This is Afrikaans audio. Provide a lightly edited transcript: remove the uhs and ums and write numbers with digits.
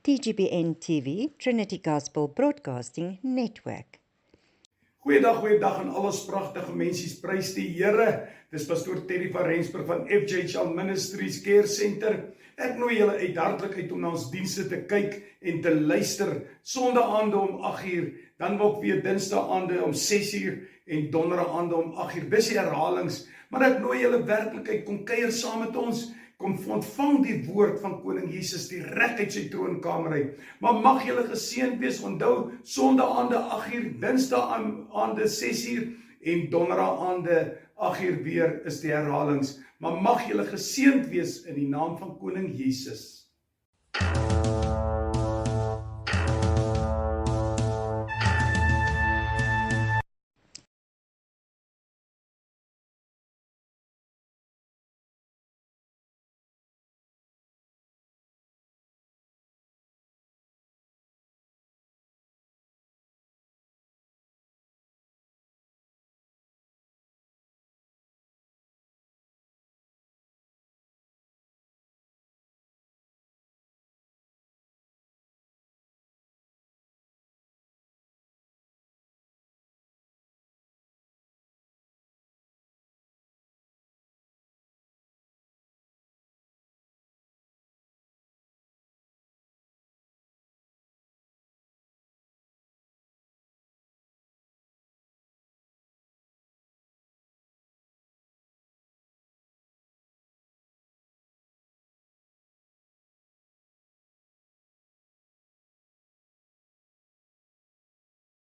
TGBN TV, Trinity Gospel Broadcasting Network. Goeiedag aan al ons pragtige mensies, prys die Here. Dis pastoor Terry van Rensburg van FJHL Ministries Care Center. Ek nooi julle hartlik uit om na ons dienste te kyk en te luister. Sondaande om 8uur, dan ook weer Dinsdaande om 6uur en Donderdaande om 8uur. Dis die herhalings, maar ek nooi julle werklik uit, kom kuier saam met ons. Kom ontvang die woord van Koning Jesus direk uit sy troonkamer uit. Maar mag julle geseënd wees. Onthou, Sondaande 8uur, Dinsdaande 6uur en Donderdaande 8uur weer is die herhalings. Maar mag julle geseënd wees in die naam van Koning Jesus.